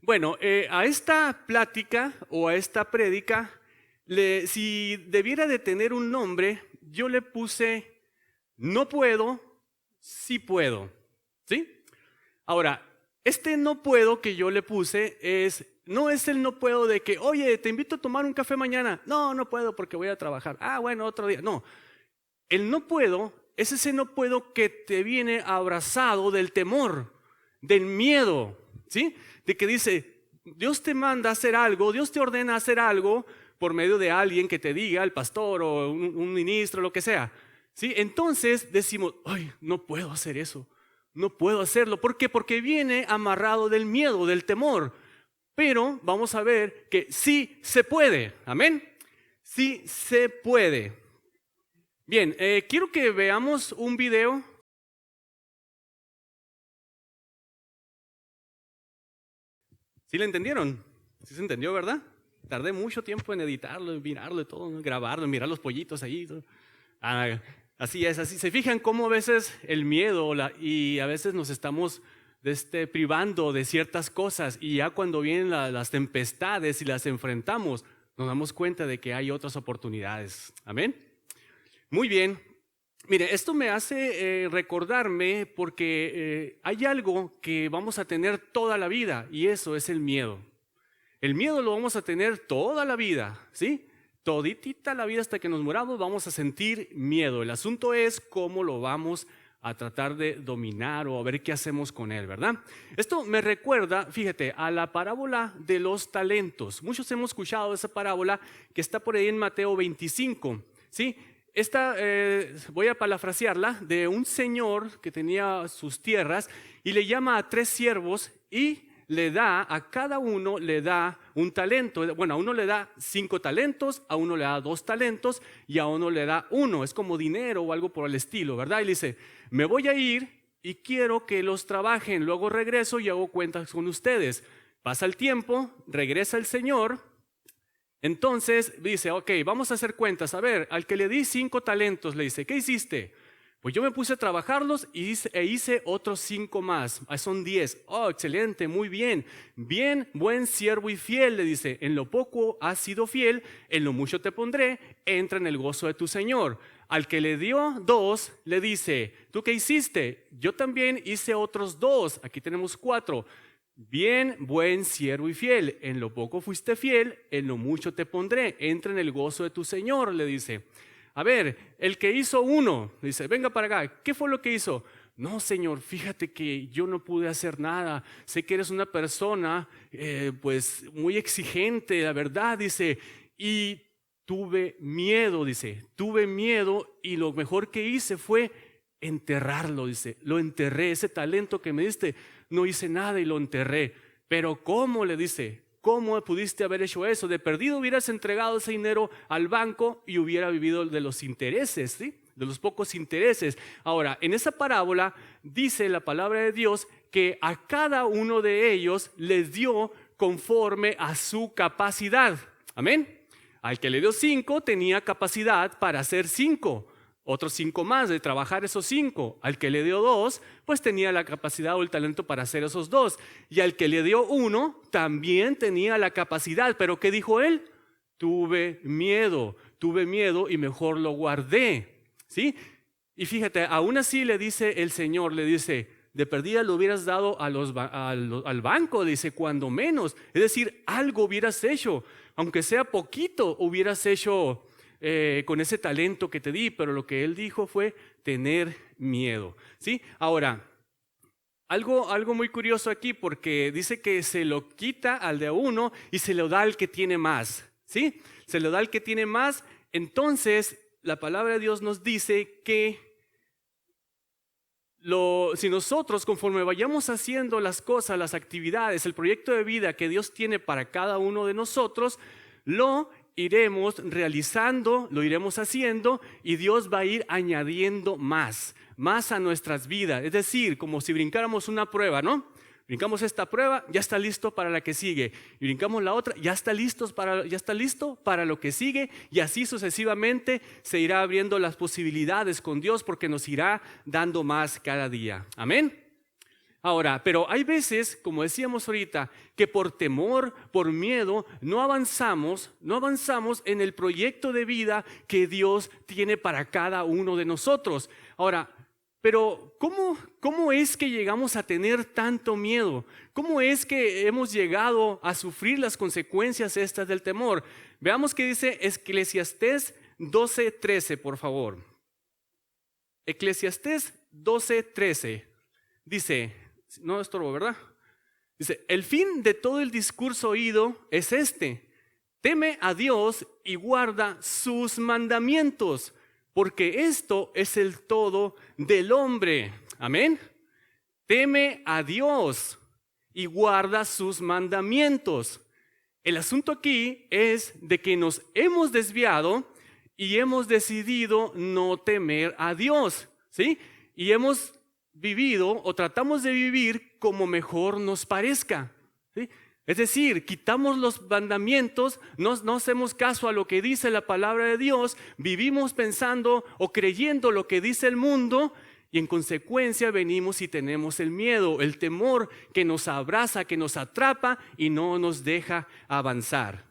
Bueno, a esta plática o a esta prédica, si debiera de tener un nombre, yo le puse no puedo, sí puedo. ¿Sí? Ahora, este no puedo que yo le puse no es el no puedo de que, oye, te invito a tomar un café mañana. No, no puedo porque voy a trabajar. Ah, bueno, otro día. No, el no puedo es ese no puedo que te viene abrazado del temor, del miedo, ¿sí? De que dice, Dios te manda a hacer algo, Dios te ordena a hacer algo por medio de alguien que te diga, el pastor o un ministro, lo que sea, ¿sí? Entonces decimos, ay, no puedo hacer eso, no puedo hacerlo. ¿Por qué? Porque viene amarrado del miedo, del temor. Pero vamos a ver que sí se puede, amén. Sí se puede. Bien, quiero que veamos un video. ¿Sí le entendieron? ¿Sí se entendió, verdad? Tardé mucho tiempo en editarlo, en mirarlo y todo, ¿no? Grabarlo, en mirar los pollitos ahí. Todo. Ah, así es, así. ¿Se fijan cómo a veces el miedo y a veces nos estamos privando de ciertas cosas y ya cuando vienen las tempestades y las enfrentamos, nos damos cuenta de que hay otras oportunidades? Amén. Muy bien. Mire, esto me hace recordarme porque hay algo que vamos a tener toda la vida y eso es el miedo. El miedo lo vamos a tener toda la vida, ¿sí? Toditita la vida hasta que nos muramos vamos a sentir miedo. El asunto es cómo lo vamos a tratar de dominar o a ver qué hacemos con él, ¿verdad? Esto me recuerda, fíjate, a la parábola de los talentos. Muchos hemos escuchado esa parábola que está por ahí en Mateo 25, ¿sí? Voy a parafrasearla, de un señor que tenía sus tierras y le llama a 3 siervos y le da, a cada uno le da un talento. Bueno, a uno le da 5 talentos, a uno le da 2 talentos y a uno le da 1. Es como dinero o algo por el estilo, ¿verdad? Y le dice, me voy a ir y quiero que los trabajen, luego regreso y hago cuentas con ustedes. Pasa el tiempo, regresa el señor. Entonces dice, ok, vamos a hacer cuentas. A ver, al que le di 5 talentos, le dice, ¿qué hiciste? Pues yo me puse a trabajarlos e hice otros 5 más. Son 10. Oh, excelente, muy bien. Bien, buen siervo y fiel, le dice. En lo poco has sido fiel, en lo mucho te pondré. Entra en el gozo de tu Señor. Al que le dio 2, le dice, ¿tú qué hiciste? Yo también hice otros 2. Aquí tenemos 4. Bien, buen siervo y fiel, en lo poco fuiste fiel, en lo mucho te pondré, entra en el gozo de tu Señor, le dice. A ver, el que hizo 1, dice, venga para acá, ¿qué fue lo que hizo? No, Señor, fíjate que yo no pude hacer nada, sé que eres una persona pues muy exigente, la verdad, dice, y tuve miedo, dice, tuve miedo y lo mejor que hice fue enterrarlo, dice, lo enterré, ese talento que me diste, no hice nada y lo enterré. Pero ¿cómo? Le dice, ¿cómo pudiste haber hecho eso? De perdido hubieras entregado ese dinero al banco y hubiera vivido de los intereses, ¿sí? De los pocos intereses. Ahora, en esa parábola dice la palabra de Dios que a cada uno de ellos les dio conforme a su capacidad. Amén. Al que le dio 5 tenía capacidad para hacer 5. Otros 5 más, de trabajar esos 5. Al que le dio 2, pues tenía la capacidad o el talento para hacer esos 2. Y al que le dio 1, también tenía la capacidad. ¿Pero qué dijo él? Tuve miedo y mejor lo guardé. ¿Sí? Y fíjate, aún así le dice el Señor, le dice, de perdida lo hubieras dado al banco, dice, cuando menos. Es decir, algo hubieras hecho, aunque sea poquito, hubieras hecho con ese talento que te di, pero lo que él dijo fue tener miedo, ¿sí? Ahora, algo muy curioso aquí, porque dice que se lo quita al de 1 y se lo da al que tiene más, ¿sí? Se lo da al que tiene más. Entonces, la palabra de Dios nos dice que si nosotros, conforme vayamos haciendo las cosas, las actividades, el proyecto de vida que Dios tiene para cada uno de nosotros, lo iremos realizando, lo iremos haciendo y Dios va a ir añadiendo más a nuestras vidas. Es decir, como si brincáramos una prueba, ¿no? Brincamos esta prueba, ya está listo para la que sigue. Y brincamos la otra, ya está listo para lo que sigue. Y así sucesivamente se irá abriendo las posibilidades con Dios porque nos irá dando más cada día. Amén. Ahora, pero hay veces, como decíamos ahorita, que por temor, por miedo, no avanzamos en el proyecto de vida que Dios tiene para cada uno de nosotros. Ahora, pero ¿cómo es que llegamos a tener tanto miedo? ¿Cómo es que hemos llegado a sufrir las consecuencias estas del temor? Veamos qué dice Eclesiastés 12:13, por favor. Eclesiastés 12:13 dice, no estorbo, ¿verdad? Dice, el fin de todo el discurso oído es este: teme a Dios y guarda sus mandamientos, porque esto es el todo del hombre. Amén. Teme a Dios y guarda sus mandamientos. El asunto aquí es de que nos hemos desviado y hemos decidido no temer a Dios, ¿sí? Y hemos vivido o tratamos de vivir como mejor nos parezca, ¿sí? Es decir, quitamos los mandamientos, no hacemos caso a lo que dice la palabra de Dios, vivimos pensando o creyendo lo que dice el mundo y en consecuencia venimos y tenemos el miedo, el temor que nos abraza, que nos atrapa y no nos deja avanzar.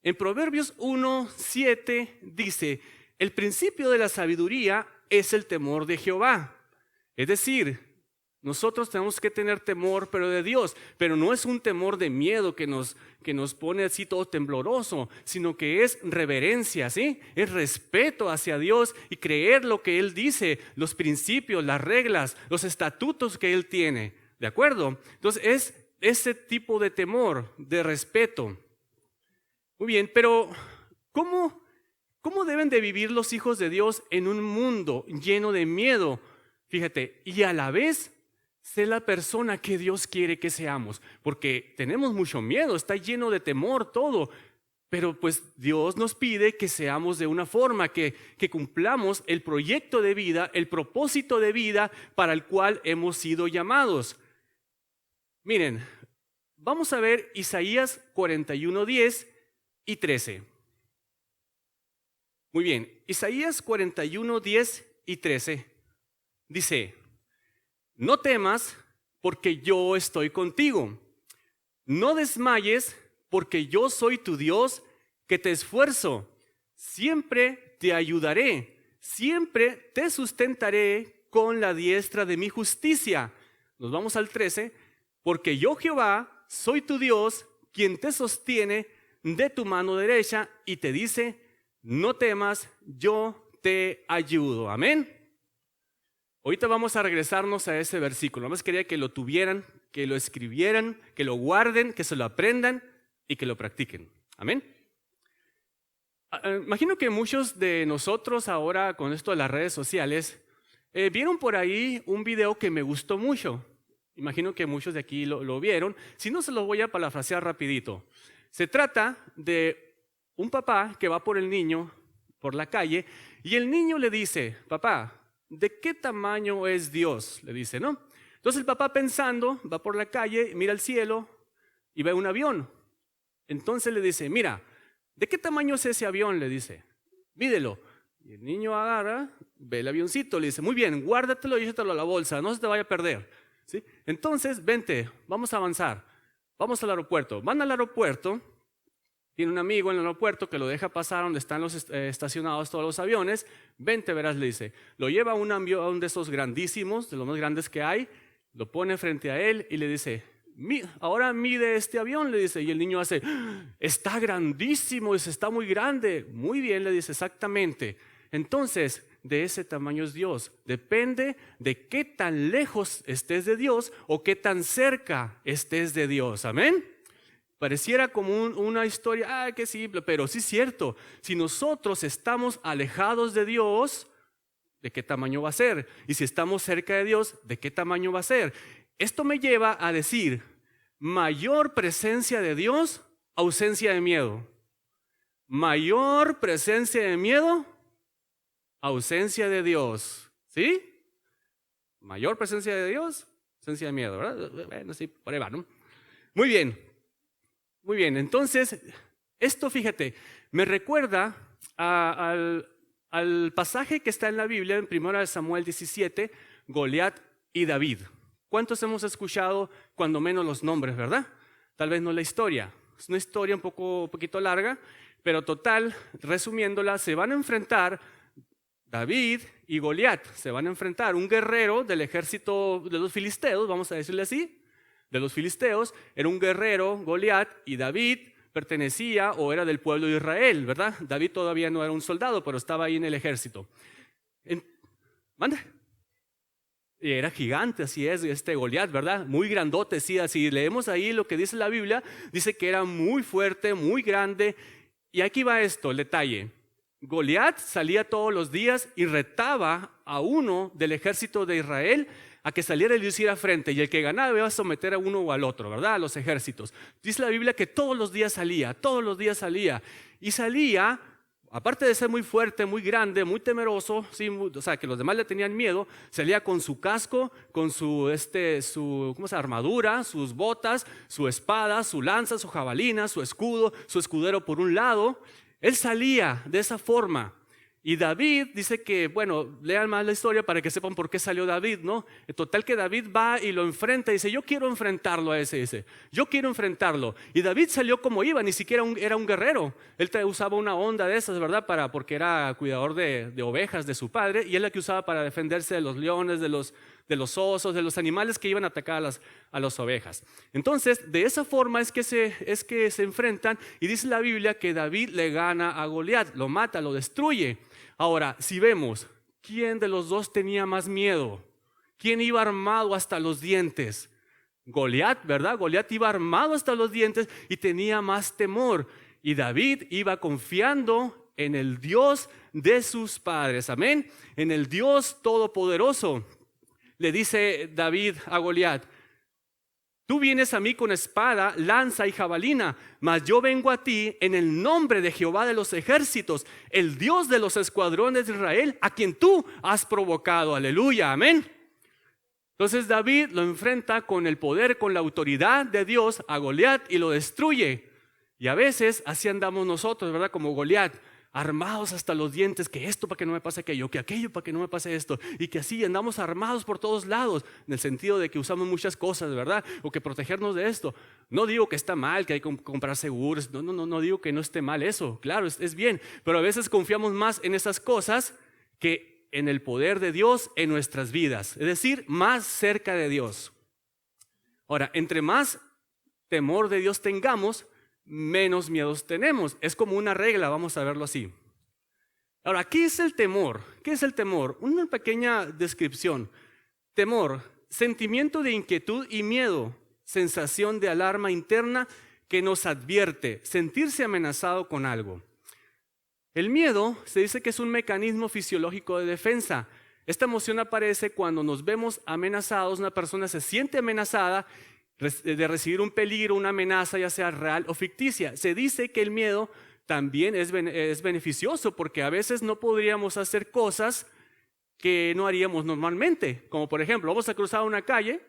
En Proverbios 1:7 dice, el principio de la sabiduría es el temor de Jehová. Es decir, nosotros tenemos que tener temor, pero de Dios, pero no es un temor de miedo que nos pone así todo tembloroso, sino que es reverencia, ¿sí? Es respeto hacia Dios y creer lo que Él dice, los principios, las reglas, los estatutos que Él tiene, ¿de acuerdo? Entonces es ese tipo de temor, de respeto. Muy bien, pero ¿cómo deben de vivir los hijos de Dios en un mundo lleno de miedo? Fíjate, y a la vez sé la persona que Dios quiere que seamos, porque tenemos mucho miedo, está lleno de temor todo, pero pues Dios nos pide que seamos de una forma, que cumplamos el proyecto de vida, el propósito de vida para el cual hemos sido llamados. Miren, vamos a ver Isaías 41:10 y 13. Muy bien, Isaías 41:10 y 13 dice, no temas porque yo estoy contigo, no desmayes porque yo soy tu Dios que te esfuerzo, siempre te ayudaré, siempre te sustentaré con la diestra de mi justicia. Nos vamos al 13, porque yo Jehová soy tu Dios quien te sostiene de tu mano derecha y te dice, no temas, yo te ayudo. Amén. Ahorita vamos a regresarnos a ese versículo. Nada más quería que lo tuvieran, que lo escribieran, que lo guarden, que se lo aprendan y que lo practiquen. Amén. Imagino que muchos de nosotros ahora con esto de las redes sociales vieron por ahí un video que me gustó mucho. Imagino que muchos de aquí lo vieron. Si no, se lo voy a parafrasear rapidito. Se trata de un papá que va por el niño por la calle y el niño le dice, papá, ¿de qué tamaño es Dios? Le dice, ¿no? Entonces el papá pensando, va por la calle, mira el cielo y ve un avión. Entonces le dice, mira, ¿de qué tamaño es ese avión? Le dice, mídelo. Y el niño agarra, ve el avioncito, le dice, muy bien, guárdatelo y échatelo a la bolsa, no se te vaya a perder. ¿Sí? Entonces, vente, vamos a avanzar. Vamos al aeropuerto. Van al aeropuerto. Tiene un amigo en el aeropuerto que lo deja pasar donde están estacionados todos los aviones. Vente, verás, le dice. Lo lleva a un avión de esos grandísimos, de los más grandes que hay. Lo pone frente a él y le dice, ahora mide este avión, le dice. Y el niño hace, está grandísimo, dice, está muy grande. Muy bien, le dice, exactamente. Entonces, de ese tamaño es Dios. Depende de qué tan lejos estés de Dios o qué tan cerca estés de Dios. Amén. Pareciera como una historia, qué simple, pero sí es cierto. Si nosotros estamos alejados de Dios, ¿de qué tamaño va a ser? Y si estamos cerca de Dios, ¿de qué tamaño va a ser? Esto me lleva a decir, mayor presencia de Dios, ausencia de miedo. Mayor presencia de miedo, ausencia de Dios. ¿Sí? Mayor presencia de Dios, ausencia de miedo, ¿verdad? Bueno, sí, por ahí va, ¿no? Muy bien. Muy bien, entonces, esto fíjate, me recuerda al pasaje que está en la Biblia, en 1 Samuel 17, Goliat y David. ¿Cuántos hemos escuchado cuando menos los nombres, verdad? Tal vez no la historia. Es una historia un poquito larga, pero total, resumiéndola, se van a enfrentar David y Goliat. Se van a enfrentar un guerrero del ejército de los filisteos, vamos a decirle así, de los filisteos. Era un guerrero, Goliat, y David pertenecía o era del pueblo de Israel, ¿verdad? David todavía no era un soldado, pero estaba ahí en el ejército. ¿Mande? Y era gigante, así es, Goliat, ¿verdad? Muy grandote, sí, así leemos ahí lo que dice la Biblia, dice que era muy fuerte, muy grande. Y aquí va esto, el detalle. Goliat salía todos los días y retaba a uno del ejército de Israel a que saliera y le hiciera frente, y el que ganaba iba a someter a uno o al otro, ¿verdad? A los ejércitos. Dice la Biblia que todos los días salía, y salía, aparte de ser muy fuerte, muy grande, muy temeroso, ¿sí? O sea, que los demás le tenían miedo, salía con su casco, con su armadura, sus botas, su espada, su lanza, su jabalina, su escudo, su escudero por un lado. Él salía de esa forma. Y David dice que, bueno, lean más la historia para que sepan por qué salió David, ¿no? En total que David va y lo enfrenta y dice, yo quiero enfrentarlo a ese, yo quiero enfrentarlo. Y David salió como iba, ni siquiera era un guerrero. Él usaba una onda de esas, ¿verdad? Porque era cuidador de ovejas de su padre, y él la que usaba para defenderse de los leones, de los osos, de los animales que iban a atacar a las ovejas. Entonces, de esa forma es que se enfrentan, y dice la Biblia que David le gana a Goliat, lo mata, lo destruye. Ahora, si vemos, ¿quién de los dos tenía más miedo? ¿Quién iba armado hasta los dientes? Goliat, ¿verdad? Goliat iba armado hasta los dientes y tenía más temor. Y David iba confiando en el Dios de sus padres, amén, en el Dios todopoderoso. Le dice David a Goliat, tú vienes a mí con espada, lanza y jabalina, mas yo vengo a ti en el nombre de Jehová de los ejércitos, el Dios de los escuadrones de Israel, a quien tú has provocado. Aleluya, amén. Entonces David lo enfrenta con el poder, con la autoridad de Dios a Goliat, y lo destruye. Y a veces así andamos nosotros, ¿verdad? Como Goliat, armados hasta los dientes, que esto para que no me pase aquello, que aquello para que no me pase esto, y que así andamos armados por todos lados, en el sentido de que usamos muchas cosas, ¿verdad? O que protegernos de esto. No digo que está mal, que hay que comprar seguros, no digo que no esté mal eso, claro, es bien, pero a veces confiamos más en esas cosas que en el poder de Dios en nuestras vidas, es decir, más cerca de Dios. Ahora, entre más temor de Dios tengamos, menos miedos tenemos. Es como una regla, vamos a verlo así. Ahora, ¿qué es el temor? ¿Qué es el temor? Una pequeña descripción. Temor, sentimiento de inquietud y miedo, sensación de alarma interna que nos advierte, sentirse amenazado con algo. El miedo se dice que es un mecanismo fisiológico de defensa. Esta emoción aparece cuando nos vemos amenazados, una persona se siente amenazada de recibir un peligro, una amenaza, ya sea real o ficticia. Se dice que el miedo también es beneficioso, porque a veces no podríamos hacer cosas que no haríamos normalmente. Como por ejemplo, vamos a cruzar una calle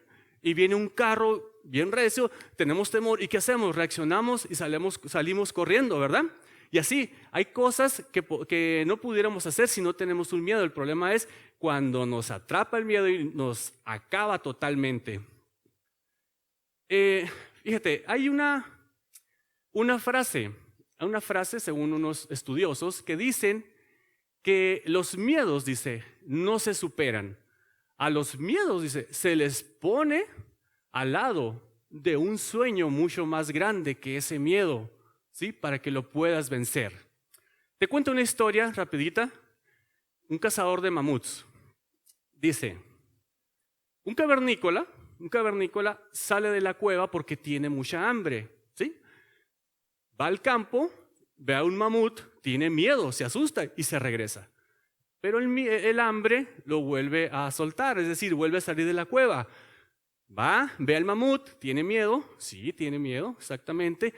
y viene un carro bien recio, tenemos temor, ¿y qué hacemos? Reaccionamos y salimos corriendo, ¿verdad? Y así, hay cosas que no pudiéramos hacer si no tenemos un miedo. El problema es cuando nos atrapa el miedo y nos acaba totalmente. Fíjate, hay una frase según unos estudiosos que dicen que los miedos, dice, no se superan. A los miedos, dice, se les pone al lado de un sueño mucho más grande que ese miedo, ¿sí? Para que lo puedas vencer. Te cuento una historia rapidita. Un cazador de mamuts dice, un cavernícola sale de la cueva porque tiene mucha hambre, ¿sí? Va al campo, ve a un mamut, tiene miedo, se asusta y se regresa. Pero el hambre lo vuelve a soltar, es decir, vuelve a salir de la cueva. Va, ve al mamut, tiene miedo, sí, tiene miedo, exactamente,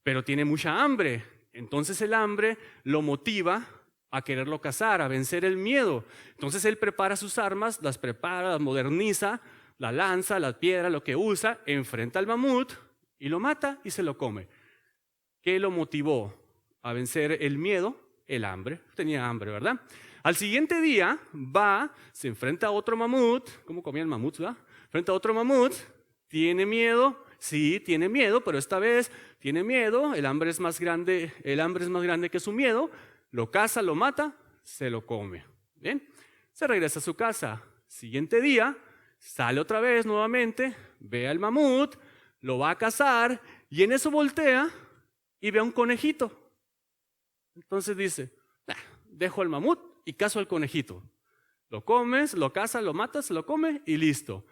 pero tiene mucha hambre. Entonces el hambre lo motiva a quererlo cazar, a vencer el miedo. Entonces él prepara sus armas, las moderniza, la lanza, la piedra, lo que usa, enfrenta al mamut y lo mata y se lo come. ¿Qué lo motivó a vencer el miedo? El hambre. Tenía hambre, ¿verdad? Al siguiente día va, se enfrenta a otro mamut. ¿Cómo comía el mamut, verdad? frente a otro mamut, tiene miedo, sí, tiene miedo, pero esta vez tiene miedo, el hambre es más grande que su miedo, lo caza, lo mata, se lo come. Bien, se regresa a su casa. Siguiente día, sale otra vez nuevamente, ve al mamut, lo va a cazar y en eso voltea y ve a un conejito. Entonces dice, dejo al mamut y cazo al conejito. Lo comes, lo caza, lo matas, se lo come y listo.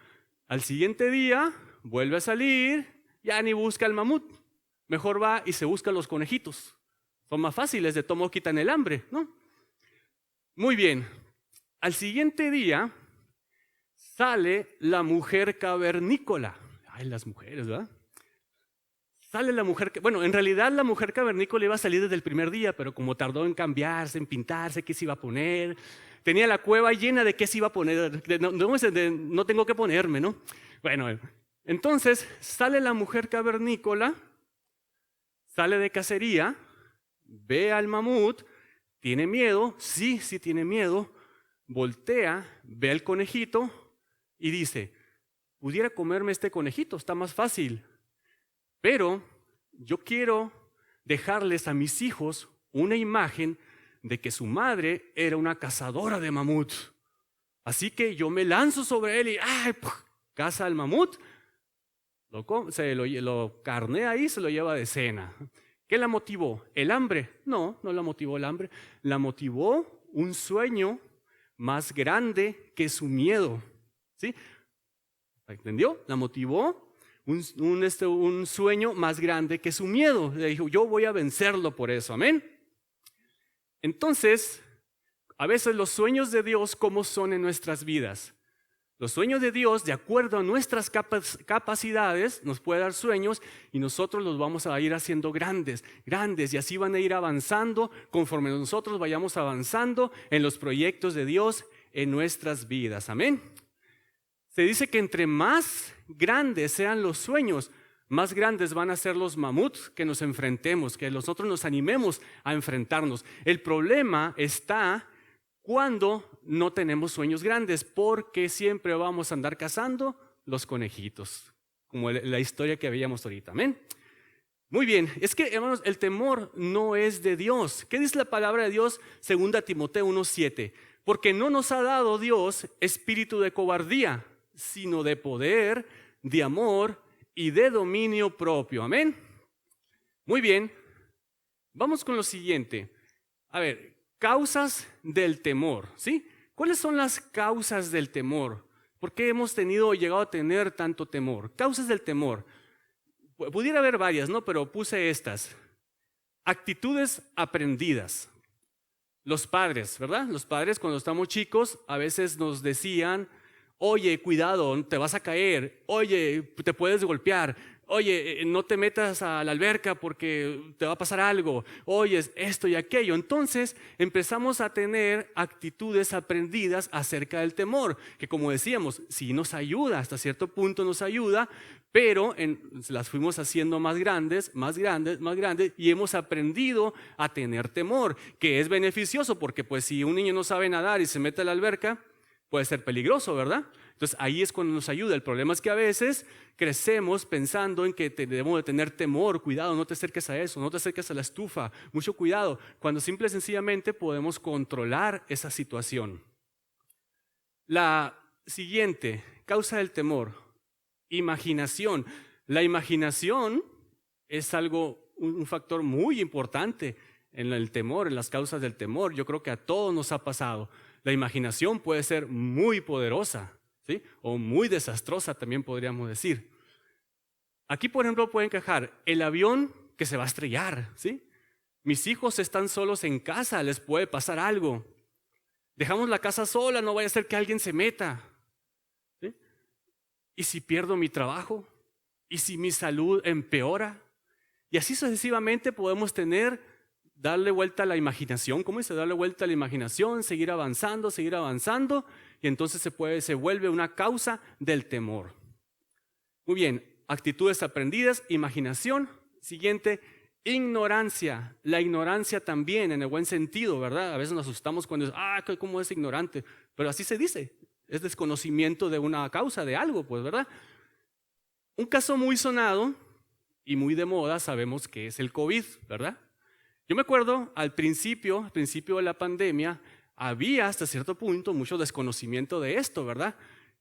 Al siguiente día vuelve a salir, ya ni busca al mamut. Mejor va y se busca los conejitos. Son más fáciles, de tomo quitan el hambre, ¿no? Muy bien. Al siguiente día sale la mujer cavernícola. Ay, las mujeres, ¿verdad? Sale la mujer, bueno, en realidad la mujer cavernícola iba a salir desde el primer día, pero como tardó en cambiarse, en pintarse, qué se iba a poner, tenía la cueva llena de qué se iba a poner, no tengo que ponerme, ¿no? Bueno, entonces sale la mujer cavernícola, sale de cacería, ve al mamut, tiene miedo, sí tiene miedo, voltea, ve al conejito y dice, pudiera comerme este conejito, está más fácil. Pero yo quiero dejarles a mis hijos una imagen de que su madre era una cazadora de mamut. Así que yo me lanzo sobre él y caza al mamut, lo carnea ahí, se lo lleva de cena. ¿Qué la motivó? ¿El hambre? No la motivó el hambre. La motivó un sueño más grande que su miedo. ¿Sí? ¿Entendió? La motivó un sueño más grande que su miedo. Le dijo, yo voy a vencerlo por eso, amén. Entonces, a veces los sueños de Dios, ¿cómo son en nuestras vidas? Los sueños de Dios, de acuerdo a nuestras capacidades, nos puede dar sueños y nosotros los vamos a ir haciendo grandes, y así van a ir avanzando conforme nosotros vayamos avanzando en los proyectos de Dios en nuestras vidas, amén. Se dice que entre más grandes sean los sueños, más grandes van a ser los mamuts que nos enfrentemos, que nosotros nos animemos a enfrentarnos. El problema está cuando no tenemos sueños grandes, porque siempre vamos a andar cazando los conejitos, como la historia que veíamos ahorita, amén. Muy bien, es que hermanos, el temor no es de Dios. ¿Qué dice la palabra de Dios? 2 Timoteo 1:7, porque no nos ha dado Dios espíritu de cobardía, sino de poder, de amor y de dominio propio. Amén. Muy bien. Vamos con lo siguiente. A ver, causas del temor, ¿sí? ¿Cuáles son las causas del temor? ¿Por qué hemos llegado a tener tanto temor? Causas del temor. Pudiera haber varias, ¿no? Pero puse estas. Actitudes aprendidas. Los padres, ¿verdad? Los padres cuando estamos chicos a veces nos decían, oye, cuidado, te vas a caer, oye, te puedes golpear, oye, no te metas a la alberca porque te va a pasar algo, oye, esto y aquello. Entonces empezamos a tener actitudes aprendidas acerca del temor, que como decíamos, sí nos ayuda, hasta cierto punto nos ayuda, pero las fuimos haciendo más grandes, y hemos aprendido a tener temor, que es beneficioso porque pues si un niño no sabe nadar y se mete a la alberca, puede ser peligroso, ¿verdad? Entonces ahí es cuando nos ayuda. El problema es que a veces crecemos pensando en que debemos de tener temor, cuidado, no te acerques a eso, no te acerques a la estufa, mucho cuidado, cuando simple y sencillamente podemos controlar esa situación. La siguiente causa del temor, imaginación. La imaginación es un factor muy importante en el temor, en las causas del temor. Yo creo que a todos nos ha pasado. La imaginación puede ser muy poderosa, ¿sí? O muy desastrosa también podríamos decir. Aquí, por ejemplo, puede encajar el avión que se va a estrellar, ¿sí? Mis hijos están solos en casa, les puede pasar algo. Dejamos la casa sola, no vaya a ser que alguien se meta, ¿sí? ¿Y si pierdo mi trabajo? ¿Y si mi salud empeora? Y así sucesivamente podemos darle vuelta a la imaginación. ¿Cómo dice? Darle vuelta a la imaginación, seguir avanzando, y entonces se vuelve una causa del temor. Muy bien, actitudes aprendidas, imaginación. Siguiente, ignorancia. La ignorancia también, en el buen sentido, ¿verdad? A veces nos asustamos cuando ¿cómo es ignorante? Pero así se dice. es desconocimiento de una causa, de algo, pues, ¿verdad? Un caso muy sonado y muy de moda sabemos que es el COVID, ¿verdad? Yo me acuerdo al principio de la pandemia, había hasta cierto punto mucho desconocimiento de esto, ¿verdad?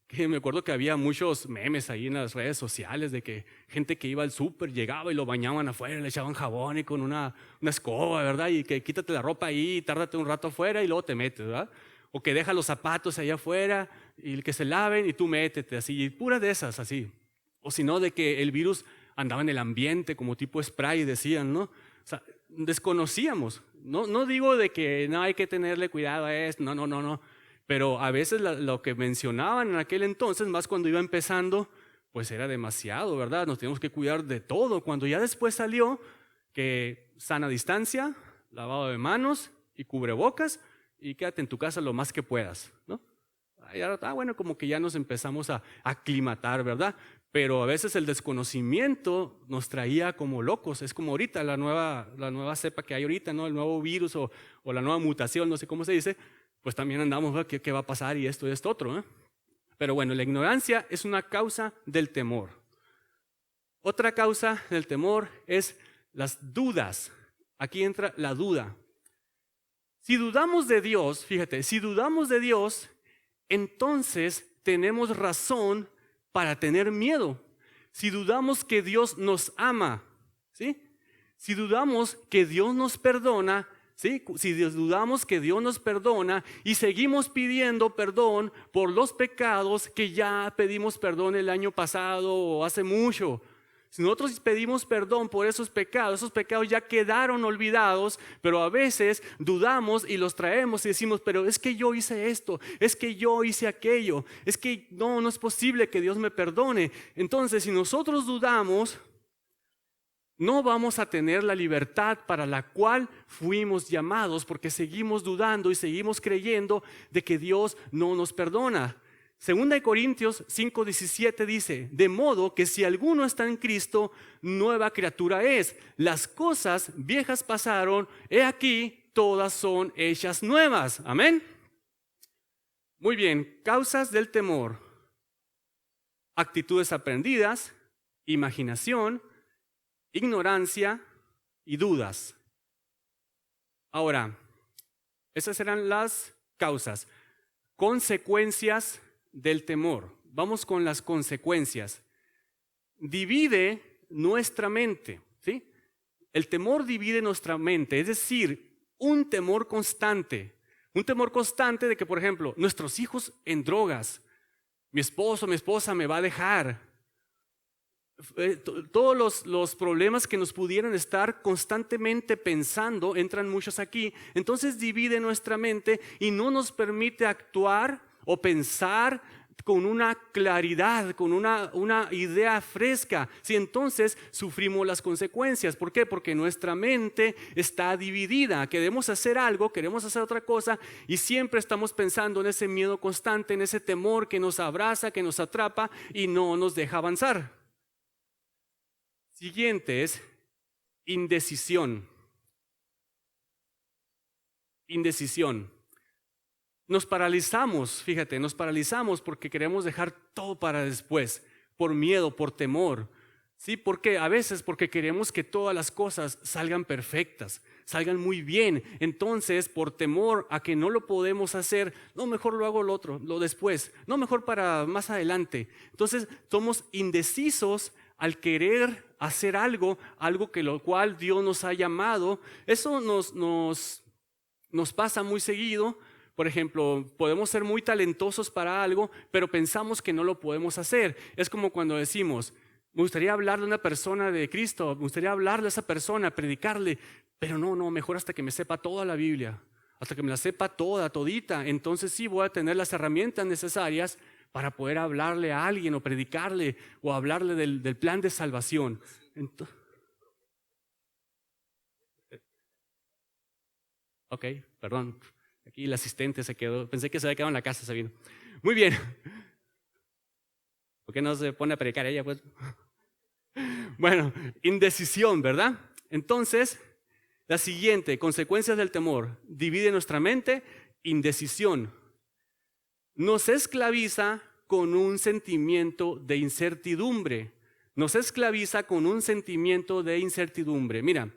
Que me acuerdo que había muchos memes ahí en las redes sociales de que gente que iba al súper llegaba y lo bañaban afuera, le echaban jabón y con una escoba, ¿verdad? Y que quítate la ropa ahí, tárdate un rato afuera y luego te metes, ¿verdad? O que deja los zapatos allá afuera y que se laven y tú métete, así, y pura de esas, así. O si no, de que el virus andaba en el ambiente como tipo spray, decían, ¿no? O sea, desconocíamos. No digo de que no hay que tenerle cuidado a esto, no. Pero a veces lo que mencionaban en aquel entonces, más cuando iba empezando, pues era demasiado, ¿verdad? Nos teníamos que cuidar de todo. Cuando ya después salió que sana distancia, lavado de manos y cubrebocas y quédate en tu casa lo más que puedas, ¿no? Y ahora, bueno, como que ya nos empezamos a aclimatar, ¿verdad? Pero a veces el desconocimiento nos traía como locos. Es como ahorita la nueva cepa que hay ahorita, ¿no? El nuevo virus o la nueva mutación, no sé cómo se dice, pues también andamos, ¿verdad? ¿Qué va a pasar? Y esto otro, ¿eh? Pero bueno, la ignorancia es una causa del temor. Otra causa del temor es las dudas. Aquí entra la duda. Si dudamos de Dios, fíjate, si dudamos de Dios, entonces tenemos razón para tener miedo. Si dudamos que Dios nos ama, ¿sí? Si dudamos que Dios nos perdona, ¿sí? Si dudamos que Dios nos perdona y seguimos pidiendo perdón por los pecados que ya pedimos perdón el año pasado o hace mucho. Si nosotros pedimos perdón por esos pecados ya quedaron olvidados, pero a veces dudamos y los traemos y decimos, pero es que yo hice esto, es que yo hice aquello, es que no es posible que Dios me perdone. Entonces, si nosotros dudamos, no vamos a tener la libertad para la cual fuimos llamados, porque seguimos dudando y seguimos creyendo de que Dios no nos perdona. 2 Corintios 5:17 dice, de modo que si alguno está en Cristo, nueva criatura es. Las cosas viejas pasaron, he aquí, todas son hechas nuevas. Amén. Muy bien, causas del temor. Actitudes aprendidas, imaginación, ignorancia y dudas. Ahora, esas eran las causas. Consecuencias del temor. Vamos con las consecuencias. Divide nuestra mente, ¿sí? El temor divide nuestra mente, es decir, un temor constante de que, por ejemplo, nuestros hijos en drogas, mi esposo, mi esposa me va a dejar. Todos los problemas que nos pudieran estar constantemente pensando, entran muchos aquí. Entonces divide nuestra mente y no nos permite actuar o pensar con una claridad, con una idea fresca. Si entonces sufrimos las consecuencias. ¿Por qué? Porque nuestra mente está dividida. Queremos hacer algo, queremos hacer otra cosa y siempre estamos pensando en ese miedo constante, en ese temor que nos abraza, que nos atrapa y no nos deja avanzar. Siguiente es indecisión. Indecisión. Nos paralizamos, fíjate, nos paralizamos porque queremos dejar todo para después, por miedo, por temor. ¿Sí? ¿Por qué? A veces porque queremos que todas las cosas salgan perfectas, salgan muy bien. Entonces, por temor a que no lo podemos hacer, no, mejor lo hago lo después, no, mejor para más adelante. Entonces, somos indecisos al querer hacer algo que lo cual Dios nos ha llamado. Eso nos pasa muy seguido. Por ejemplo, podemos ser muy talentosos para algo, pero pensamos que no lo podemos hacer. Es como cuando decimos, me gustaría hablarle a una persona de Cristo, me gustaría hablarle a esa persona, predicarle, pero no, mejor hasta que me sepa toda la Biblia, hasta que me la sepa todita. Entonces sí voy a tener las herramientas necesarias para poder hablarle a alguien o predicarle o hablarle del plan de salvación. Ok, perdón. Aquí el asistente se quedó, pensé que se había quedado en la casa, Sabino. Muy bien. ¿Por qué no se pone a predicar ella, pues? Bueno, indecisión, ¿verdad? Entonces, la siguiente, consecuencias del temor. Divide nuestra mente, indecisión. nos esclaviza con un sentimiento de incertidumbre. Nos esclaviza con un sentimiento de incertidumbre. Mira,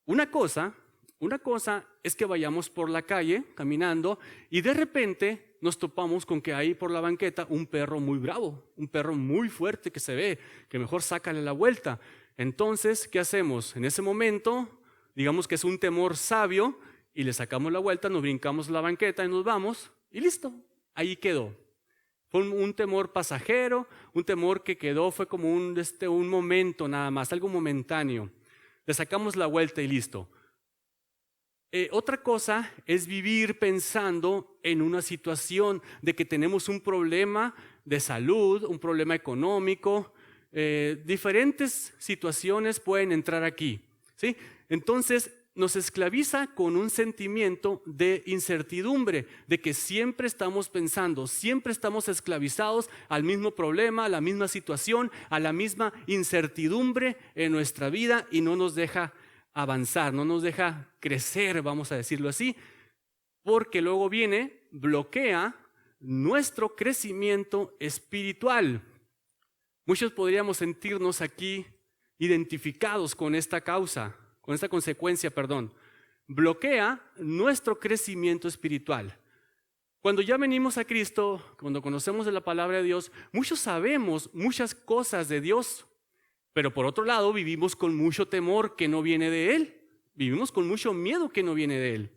una cosa es que vayamos por la calle caminando y de repente nos topamos con que hay por la banqueta un perro muy bravo, un perro muy fuerte que se ve, que mejor sácale la vuelta. Entonces, ¿qué hacemos? En ese momento, digamos que es un temor sabio y le sacamos la vuelta, nos brincamos la banqueta y nos vamos y listo, ahí quedó. Fue un temor pasajero, un temor que quedó, fue como un momento nada más, algo momentáneo. Le sacamos la vuelta y listo. Otra cosa es vivir pensando en una situación de que tenemos un problema de salud, un problema económico, diferentes situaciones pueden entrar aquí, ¿sí? Entonces nos esclaviza con un sentimiento de incertidumbre, de que siempre estamos pensando, siempre estamos esclavizados al mismo problema, a la misma situación, a la misma incertidumbre en nuestra vida y no nos deja avanzar, no nos deja crecer, vamos a decirlo así, porque luego bloquea nuestro crecimiento espiritual. Muchos podríamos sentirnos aquí identificados con esta causa, con esta consecuencia, bloquea nuestro crecimiento espiritual. Cuando ya venimos a Cristo, cuando conocemos de la palabra de Dios, muchos sabemos muchas cosas de Dios, pero por otro lado vivimos con mucho temor que no viene de Él, vivimos con mucho miedo que no viene de Él.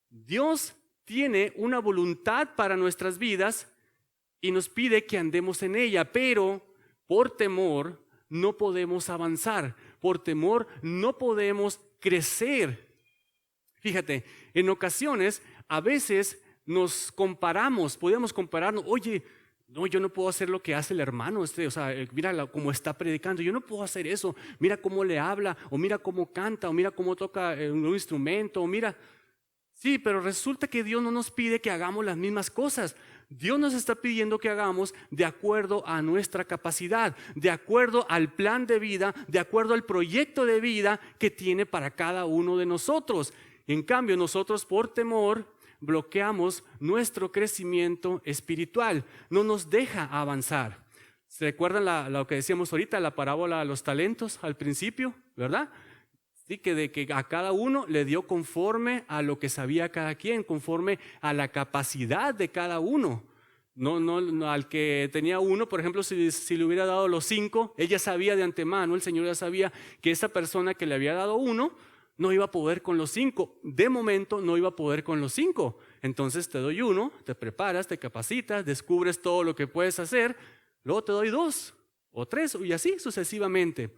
Dios tiene una voluntad para nuestras vidas y nos pide que andemos en ella, pero por temor no podemos avanzar, por temor no podemos crecer. Fíjate, en ocasiones, a veces nos comparamos, podemos compararnos, oye, no, yo no puedo hacer lo que hace el hermano, mira cómo está predicando, yo no puedo hacer eso, mira cómo le habla, o mira cómo canta, o mira cómo toca un instrumento, o mira. Sí, pero resulta que Dios no nos pide que hagamos las mismas cosas. Dios nos está pidiendo que hagamos de acuerdo a nuestra capacidad, de acuerdo al plan de vida, de acuerdo al proyecto de vida que tiene para cada uno de nosotros. En cambio, nosotros por temor bloqueamos nuestro crecimiento espiritual, no nos deja avanzar. ¿Se recuerdan lo que decíamos ahorita, la parábola de los talentos al principio, verdad? Sí, que de que a cada uno le dio conforme a lo que sabía cada quien, conforme a la capacidad de cada uno. No al que tenía uno, por ejemplo, si le hubiera dado los 5, ella sabía de antemano, el Señor ya sabía que esa persona que le había dado 1 no iba a poder con los 5. De momento no iba a poder con los 5. Entonces te doy 1, te preparas, te capacitas, descubres todo lo que puedes hacer, luego te doy 2 o 3 y así sucesivamente.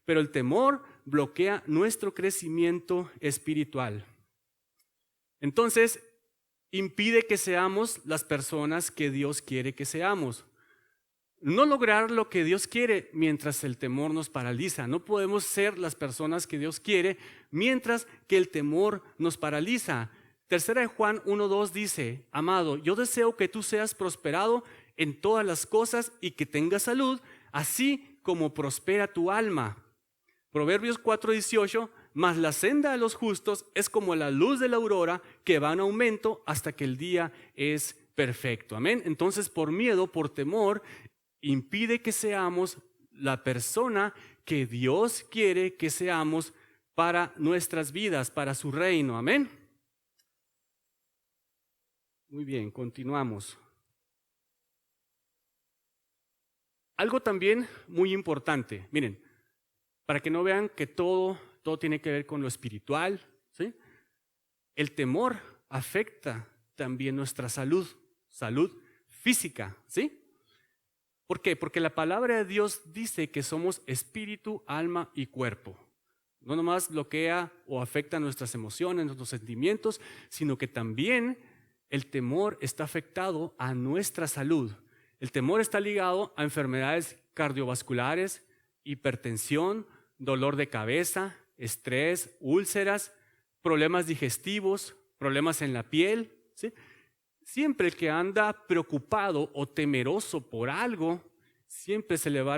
Pero el temor bloquea nuestro crecimiento espiritual. Entonces, impide que seamos las personas que Dios quiere que seamos. No lograr lo que Dios quiere mientras el temor nos paraliza. No podemos ser las personas que Dios quiere mientras que el temor nos paraliza. Tercera de Juan 1:2 dice, amado, yo deseo que tú seas prosperado en todas las cosas y que tengas salud, así como prospera tu alma. Proverbios 4:18, mas la senda de los justos es como la luz de la aurora que va en aumento hasta que el día es perfecto. Amén. Entonces, por miedo, por temor, impide que seamos la persona que Dios quiere que seamos para nuestras vidas, para su reino. Amén. Muy bien, continuamos. Algo también muy importante, miren, para que no vean que todo tiene que ver con lo espiritual, ¿sí? El temor afecta también nuestra salud física, ¿sí? ¿Por qué? Porque la palabra de Dios dice que somos espíritu, alma y cuerpo. No nomás bloquea o afecta nuestras emociones, nuestros sentimientos, sino que también el temor está afectado a nuestra salud. El temor está ligado a enfermedades cardiovasculares, hipertensión, dolor de cabeza, estrés, úlceras, problemas digestivos, problemas en la piel, ¿sí? Siempre el que anda preocupado o temeroso por algo, siempre se va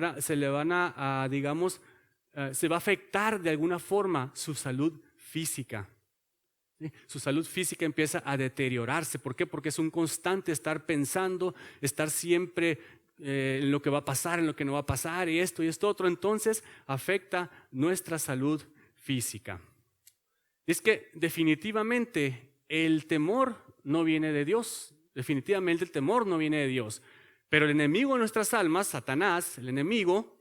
a afectar de alguna forma su salud física. ¿sí? Su salud física empieza a deteriorarse. ¿Por qué? Porque es un constante estar pensando, estar siempre en lo que va a pasar, en lo que no va a pasar, y esto otro. Entonces afecta nuestra salud física. Es que definitivamente el temor no viene de Dios. Definitivamente el temor no viene de Dios. Pero el enemigo de nuestras almas, Satanás, el enemigo,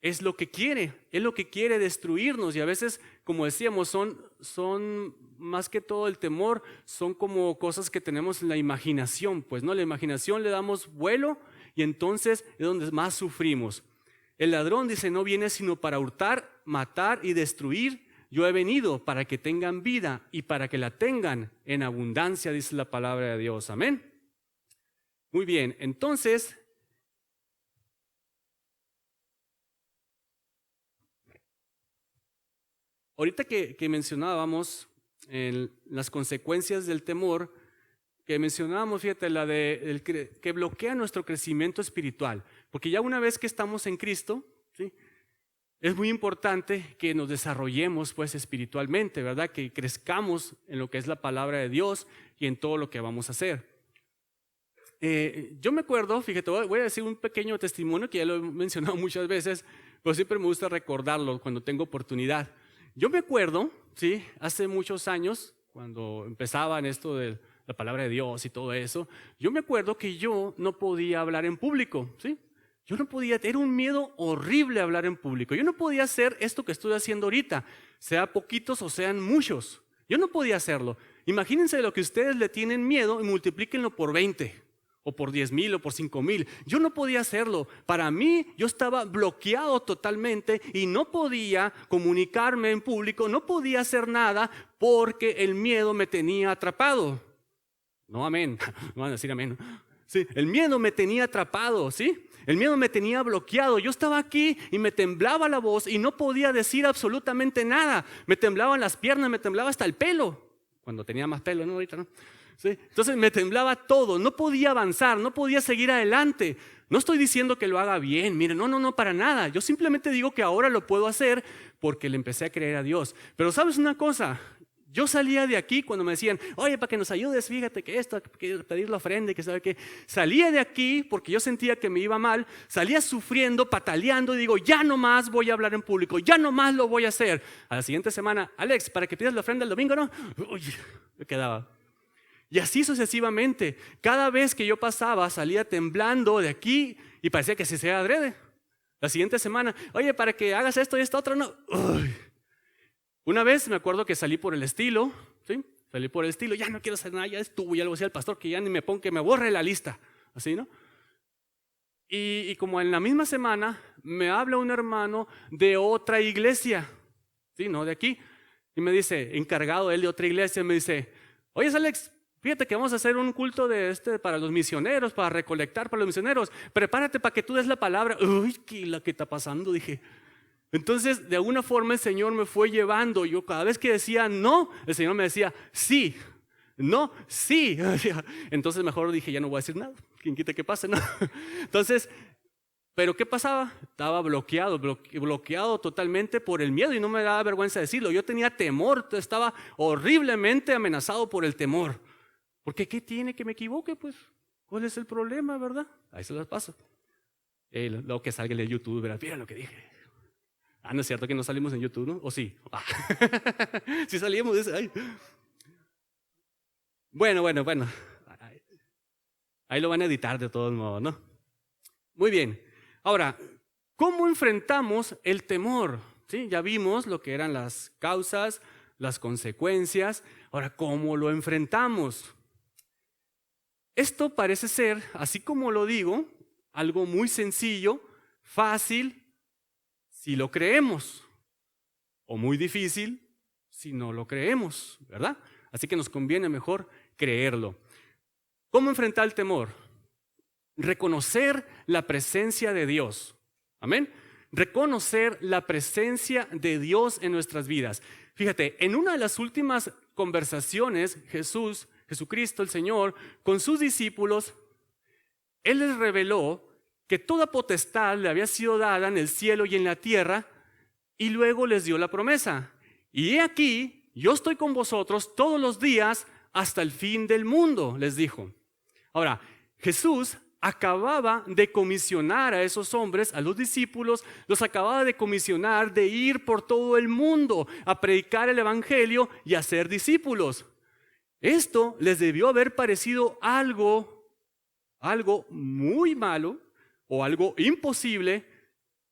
es lo que quiere destruirnos. Y a veces, como decíamos, son más que todo el temor, son como cosas que tenemos en la imaginación. Pues no, la imaginación le damos vuelo y entonces es donde más sufrimos. El ladrón dice, no viene sino para hurtar, matar y destruir. Yo he venido para que tengan vida y para que la tengan en abundancia, dice la palabra de Dios. Amén. Muy bien, entonces, ahorita que mencionábamos las consecuencias del temor, que mencionábamos, fíjate, que bloquea nuestro crecimiento espiritual, porque ya una vez que estamos en Cristo, ¿sí?, es muy importante que nos desarrollemos pues espiritualmente, ¿verdad? Que crezcamos en lo que es la palabra de Dios y en todo lo que vamos a hacer. Yo me acuerdo, fíjate, voy a decir un pequeño testimonio que ya lo he mencionado muchas veces, pero siempre me gusta recordarlo cuando tengo oportunidad. Yo me acuerdo, ¿sí?, hace muchos años, cuando empezaba en esto de la palabra de Dios y todo eso, yo me acuerdo que yo no podía hablar en público, ¿sí? Yo no podía, era un miedo horrible hablar en público. Yo no podía hacer esto que estoy haciendo ahorita, sea poquitos o sean muchos. Yo no podía hacerlo. Imagínense lo que ustedes le tienen miedo y multiplíquenlo por 20, o por 10,000, o por 5,000. Yo no podía hacerlo. Para mí, yo estaba bloqueado totalmente y no podía comunicarme en público, no podía hacer nada porque el miedo me tenía atrapado. No, amén. No van a decir amén. Sí, el miedo me tenía atrapado, ¿sí? El miedo me tenía bloqueado. Yo estaba aquí y me temblaba la voz y no podía decir absolutamente nada. Me temblaban las piernas, me temblaba hasta el pelo. Cuando tenía más pelo, ¿no? Ahorita no. ¿Sí? Entonces me temblaba todo. No podía avanzar, no podía seguir adelante. No estoy diciendo que lo haga bien. Mire, no, para nada. Yo simplemente digo que ahora lo puedo hacer porque le empecé a creer a Dios. Pero ¿sabes una cosa? Yo salía de aquí cuando me decían, oye, para que nos ayudes, fíjate que esto, que pedir la ofrenda, que sabe qué. Salía de aquí porque yo sentía que me iba mal, salía sufriendo, pataleando y digo, ya no más voy a hablar en público, ya no más lo voy a hacer. A la siguiente semana, Alex, para que pidas la ofrenda el domingo, ¿no? Uy, me quedaba. Y así sucesivamente, cada vez que yo pasaba, salía temblando de aquí y parecía que se hacía adrede. La siguiente semana, oye, para que hagas esto y esto otro, no. Uy. Una vez me acuerdo que salí por el estilo, ¿sí? Salí por el estilo, ya no quiero hacer nada, ya estuvo, ya le voy a decir al pastor que ya ni me ponga, que me borre la lista, así, ¿no? Y como en la misma semana me habla un hermano de otra iglesia, ¿sí? No de aquí, y me dice, encargado él de otra iglesia, me dice, oye Alex, fíjate que vamos a hacer un culto para los misioneros, para recolectar para los misioneros, prepárate para que tú des la palabra. Uy, ¿qué está pasando? Dije. Entonces, de alguna forma el Señor me fue llevando. Yo cada vez que decía no, el Señor me decía sí, no, sí. Entonces mejor dije, ya no voy a decir nada. ¿Quién quita que pase? ¿No? Entonces, ¿pero qué pasaba? Estaba bloqueado totalmente por el miedo y no me daba vergüenza decirlo. Yo tenía temor, estaba horriblemente amenazado por el temor. Porque ¿qué tiene que me equivoque? Pues, ¿cuál es el problema, verdad? Ahí se las paso. Luego que salga en el YouTube, verás, mira lo que dije. No es cierto que no salimos en YouTube, ¿no? ¿O sí? Sí salimos. Ay. Bueno. Ahí lo van a editar de todos modos, ¿no? Muy bien. Ahora, ¿cómo enfrentamos el temor? ¿Sí? Ya vimos lo que eran las causas, las consecuencias. Ahora, ¿cómo lo enfrentamos? Esto parece ser, así como lo digo, algo muy sencillo, fácil, si lo creemos, o muy difícil si no lo creemos, ¿verdad? Así que nos conviene mejor creerlo. ¿Cómo enfrentar el temor? Reconocer la presencia de Dios. Amén. Reconocer la presencia de Dios en nuestras vidas. Fíjate, en una de las últimas conversaciones, Jesucristo el Señor, con sus discípulos, Él les reveló que toda potestad le había sido dada en el cielo y en la tierra, y luego les dio la promesa. Y he aquí yo estoy con vosotros todos los días hasta el fin del mundo, les dijo. Ahora, Jesús acababa de comisionar a esos hombres, a los discípulos, los acababa de comisionar de ir por todo el mundo a predicar el evangelio y a ser discípulos. Esto les debió haber parecido algo muy malo o algo imposible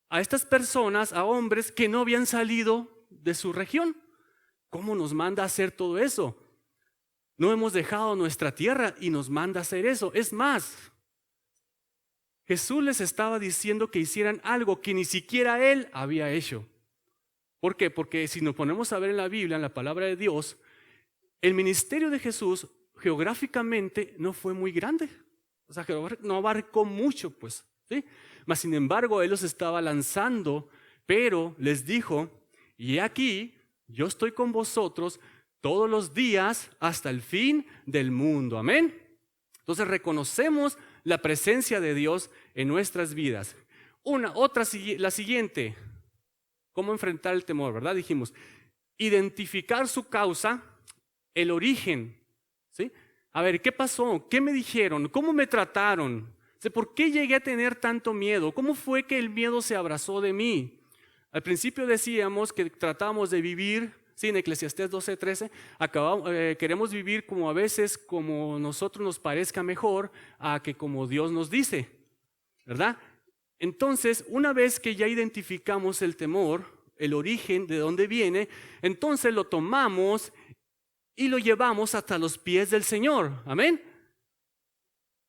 a estas personas, a hombres que no habían salido de su región. ¿Cómo nos manda a hacer todo eso? No hemos dejado nuestra tierra y nos manda a hacer eso. Es más, Jesús les estaba diciendo que hicieran algo que ni siquiera Él había hecho. ¿Por qué? Porque si nos ponemos a ver en la Biblia, en la palabra de Dios, el ministerio de Jesús geográficamente no fue muy grande. O sea, no abarcó mucho, pues, ¿sí? Mas sin embargo, Él los estaba lanzando, pero les dijo, y aquí, yo estoy con vosotros todos los días hasta el fin del mundo. Amén. Entonces reconocemos la presencia de Dios en nuestras vidas. La siguiente, ¿cómo enfrentar el temor? ¿Verdad? Dijimos, identificar su causa, el origen, ¿sí? A ver, ¿qué pasó? ¿Qué me dijeron? ¿Cómo me trataron? ¿Por qué llegué a tener tanto miedo? ¿Cómo fue que el miedo se abrazó de mí? Al principio decíamos que tratamos de vivir, sí, en Eclesiastés 12:13, queremos vivir como a veces, como nosotros nos parezca mejor, a que como Dios nos dice, ¿verdad? Entonces, una vez que ya identificamos el temor, el origen, de dónde viene, entonces lo tomamos y lo llevamos hasta los pies del Señor. Amén.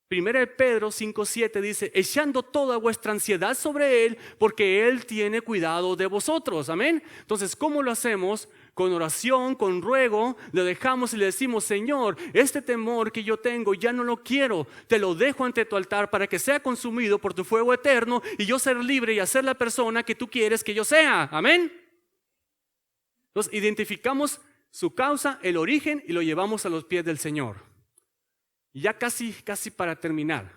Primera de Pedro 5:7 dice, echando toda vuestra ansiedad sobre Él, porque Él tiene cuidado de vosotros. Amén. Entonces, ¿cómo lo hacemos? Con oración, con ruego, le dejamos y le decimos, Señor, este temor que yo tengo ya no lo quiero, te lo dejo ante tu altar para que sea consumido por tu fuego eterno y yo ser libre y hacer la persona que tú quieres que yo sea. Amén. Entonces, identificamos su causa, el origen, y lo llevamos a los pies del Señor. Y ya casi para terminar,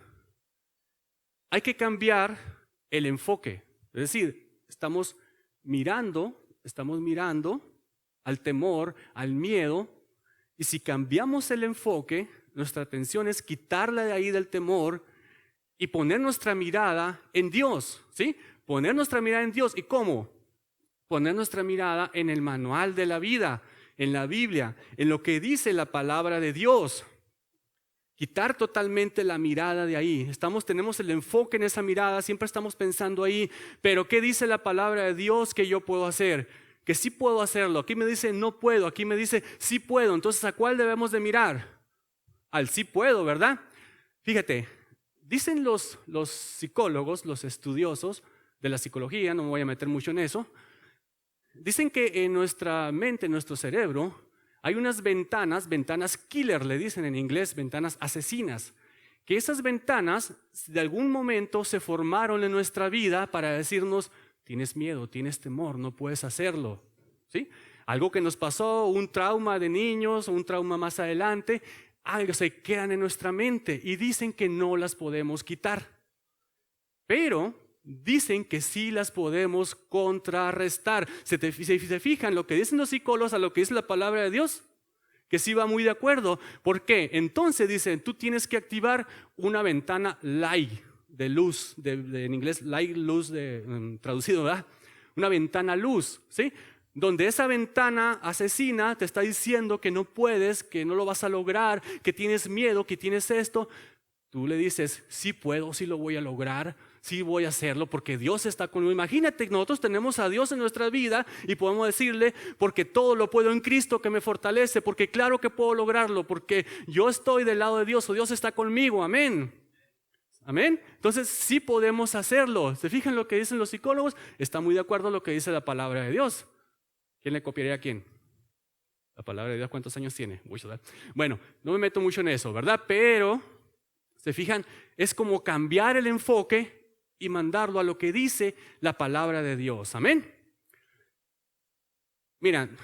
hay que cambiar el enfoque. Es decir, estamos mirando al temor, al miedo, y si cambiamos el enfoque, nuestra atención es quitarla de ahí del temor y poner nuestra mirada en Dios, ¿sí? Poner nuestra mirada en Dios. ¿Y cómo? Poner nuestra mirada en el manual de la vida, en la Biblia, en lo que dice la palabra de Dios. Quitar totalmente la mirada de ahí. Tenemos el enfoque en esa mirada, siempre estamos pensando ahí, pero ¿qué dice la palabra de Dios que yo puedo hacer? Que sí puedo hacerlo. Aquí me dice no puedo, aquí me dice sí puedo. Entonces, ¿a cuál debemos de mirar? Al sí puedo, ¿verdad? Fíjate, dicen los psicólogos, los estudiosos de la psicología, no me voy a meter mucho en eso, dicen que en nuestra mente, en nuestro cerebro, hay unas ventanas killer, le dicen en inglés, ventanas asesinas, que esas ventanas de algún momento se formaron en nuestra vida para decirnos, tienes miedo, tienes temor, no puedes hacerlo, ¿sí? Algo que nos pasó, un trauma de niños, un trauma más adelante, algo se quedan en nuestra mente y dicen que no las podemos quitar, pero dicen que sí las podemos contrarrestar. Se fijan lo que dicen los psicólogos a lo que dice la palabra de Dios, que sí va muy de acuerdo. ¿Por qué? Entonces dicen, tú tienes que activar una ventana light de luz, en inglés light, luz traducido, ¿verdad? Una ventana luz, ¿sí? Donde esa ventana asesina te está diciendo que no puedes, que no lo vas a lograr, que tienes miedo, que tienes esto. Tú le dices, sí puedo, sí lo voy a lograr, sí voy a hacerlo porque Dios está conmigo. Imagínate, nosotros tenemos a Dios en nuestra vida y podemos decirle, porque todo lo puedo en Cristo que me fortalece, porque claro que puedo lograrlo, porque yo estoy del lado de Dios o Dios está conmigo, amén. Amén. Entonces sí podemos hacerlo. ¿Se fijan lo que dicen los psicólogos? Está muy de acuerdo a lo que dice la palabra de Dios. ¿Quién le copiaría a quién? La palabra de Dios, ¿cuántos años tiene? Muchos, ¿verdad? Bueno, no me meto mucho en eso, ¿verdad? Pero, ¿se fijan? Es como cambiar el enfoque y mandarlo a lo que dice la palabra de Dios. Amén. Miren,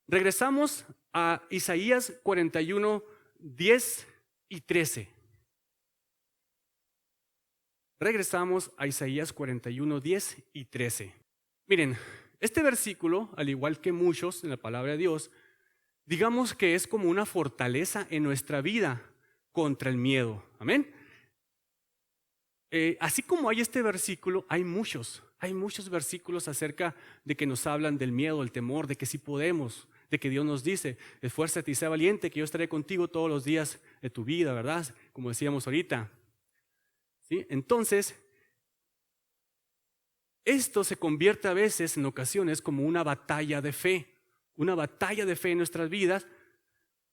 regresamos a Isaías 41, 10 y 13. Regresamos a Isaías 41, 10 y 13. Miren, Este versículo, al igual que muchos en la palabra de Dios, digamos que es como una fortaleza en nuestra vida contra el miedo. Amén. Así como hay este versículo, hay muchos versículos acerca de que nos hablan del miedo, el temor, de que sí podemos, de que Dios nos dice, esfuérzate y sea valiente, que yo estaré contigo todos los días de tu vida, ¿verdad? Como decíamos ahorita. ¿Sí? Entonces, esto se convierte a veces, en ocasiones, como una batalla de fe en nuestras vidas.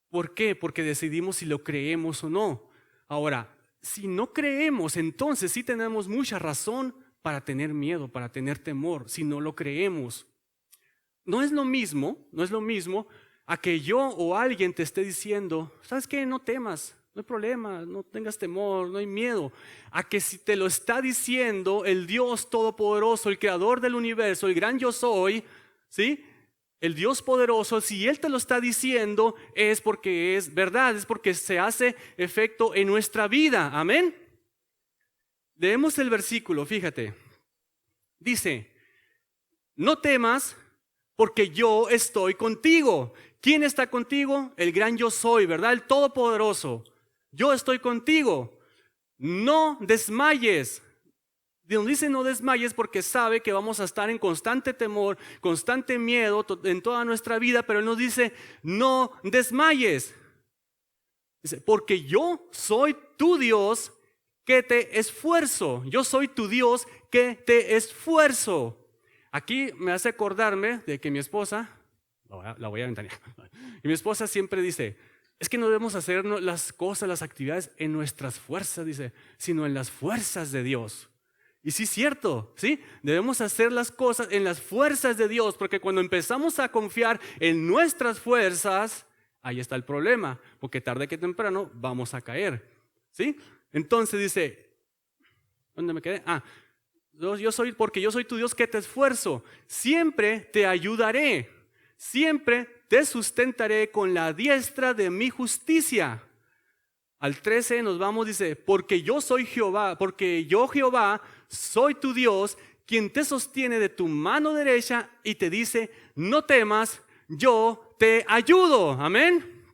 ¿Por qué? Porque decidimos si lo creemos o no. Ahora, si no creemos, entonces sí tenemos mucha razón para tener miedo, para tener temor, si no lo creemos. No es lo mismo a que yo o alguien te esté diciendo, ¿sabes qué? No temas, no hay problema, no tengas temor, no hay miedo. A que si te lo está diciendo el Dios Todopoderoso, el Creador del universo, el gran yo soy, ¿sí? El Dios poderoso, si Él te lo está diciendo, es porque es verdad, es porque se hace efecto en nuestra vida. Amén. Leemos el versículo, fíjate. Dice, no temas porque yo estoy contigo. ¿Quién está contigo? El gran yo soy, ¿verdad? El Todopoderoso. Yo estoy contigo. No desmayes. Donde dice no desmayes porque sabe que vamos a estar en constante temor, constante miedo en toda nuestra vida, pero Él nos dice no desmayes. Dice, porque yo soy tu Dios que te esfuerzo. Yo soy tu Dios que te esfuerzo. Aquí me hace acordarme de que mi esposa, la voy a ventanear, y mi esposa siempre dice, es que no debemos hacer las cosas, las actividades en nuestras fuerzas, dice, sino en las fuerzas de Dios. Y sí es cierto, ¿sí? Debemos hacer las cosas en las fuerzas de Dios, porque cuando empezamos a confiar en nuestras fuerzas, ahí está el problema, porque tarde que temprano vamos a caer, ¿sí? Entonces dice, ¿dónde me quedé? Porque yo soy tu Dios que te esfuerzo, siempre te ayudaré, siempre te sustentaré con la diestra de mi justicia. Al 13 nos vamos, dice, porque yo soy Jehová, porque yo Jehová soy tu Dios, quien te sostiene de tu mano derecha y te dice, no temas, yo te ayudo. Amén.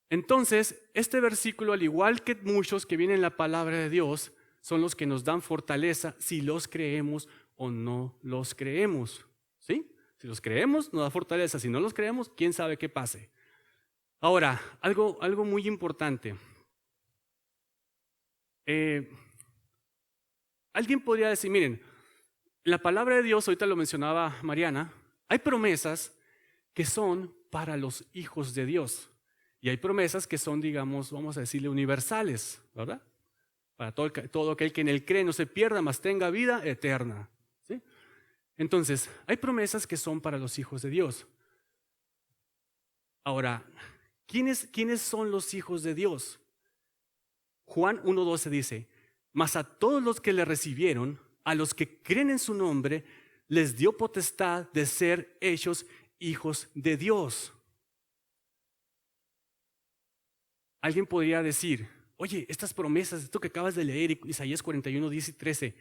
Entonces, este versículo, al igual que muchos que vienen en la palabra de Dios, son los que nos dan fortaleza si los creemos o no los creemos. ¿Sí? Si los creemos, nos da fortaleza. Si no los creemos, quién sabe qué pase. Ahora, algo muy importante. Alguien podría decir, miren, la palabra de Dios, ahorita lo mencionaba Mariana, hay promesas que son para los hijos de Dios. Y hay promesas que son, digamos, vamos a decirle universales, ¿verdad? Para todo aquel que en él cree no se pierda, mas tenga vida eterna. ¿Sí? Entonces, hay promesas que son para los hijos de Dios. Ahora, ¿quiénes son los hijos de Dios? Juan 1:12 dice, mas a todos los que le recibieron, a los que creen en su nombre, les dio potestad de ser hechos hijos de Dios. Alguien podría decir, oye, estas promesas, esto que acabas de leer, Isaías 41:10 y 13,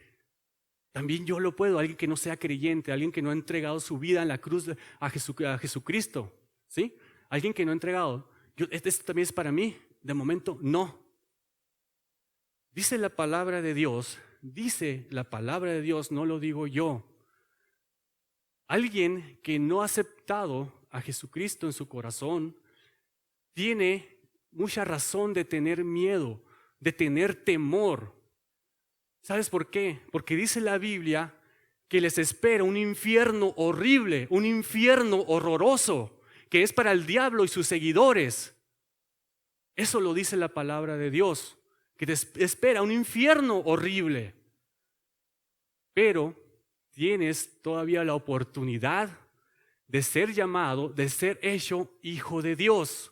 también yo lo puedo, alguien que no sea creyente, alguien que no ha entregado su vida en la cruz a Jesucristo, ¿sí? Alguien que no ha entregado, esto también es para mí, de momento no. Dice la palabra de Dios, no lo digo yo. Alguien que no ha aceptado a Jesucristo en su corazón, tiene mucha razón de tener miedo, de tener temor. ¿Sabes por qué? Porque dice la Biblia que les espera un infierno horrible, un infierno horroroso, que es para el diablo y sus seguidores. Eso lo dice la palabra de Dios, que te espera un infierno horrible. Pero tienes todavía la oportunidad de ser llamado, de ser hecho hijo de Dios.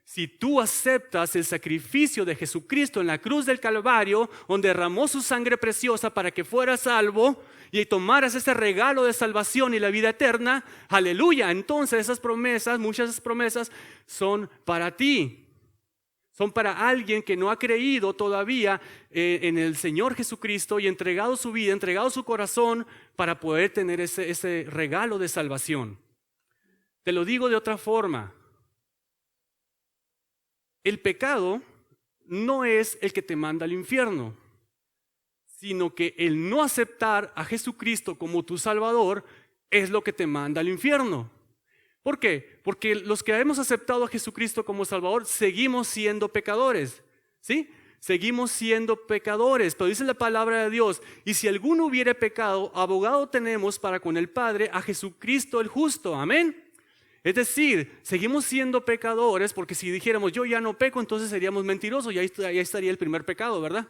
Si tú aceptas el sacrificio de Jesucristo en la cruz del Calvario, donde derramó su sangre preciosa para que fueras salvo y tomaras ese regalo de salvación y la vida eterna, aleluya, entonces esas promesas, muchas de esas promesas son para ti. Son para alguien que no ha creído todavía en el Señor Jesucristo y entregado su vida, entregado su corazón para poder tener ese regalo de salvación. Te lo digo de otra forma. El pecado no es el que te manda al infierno, sino que el no aceptar a Jesucristo como tu Salvador es lo que te manda al infierno. ¿Por qué? Porque los que hemos aceptado a Jesucristo como Salvador seguimos siendo pecadores, ¿sí? Seguimos siendo pecadores, pero dice la palabra de Dios: y si alguno hubiere pecado, abogado tenemos para con el Padre a Jesucristo el justo. Amén. Es decir, seguimos siendo pecadores, porque si dijéramos yo ya no peco, entonces seríamos mentirosos y ahí estaría el primer pecado, ¿verdad?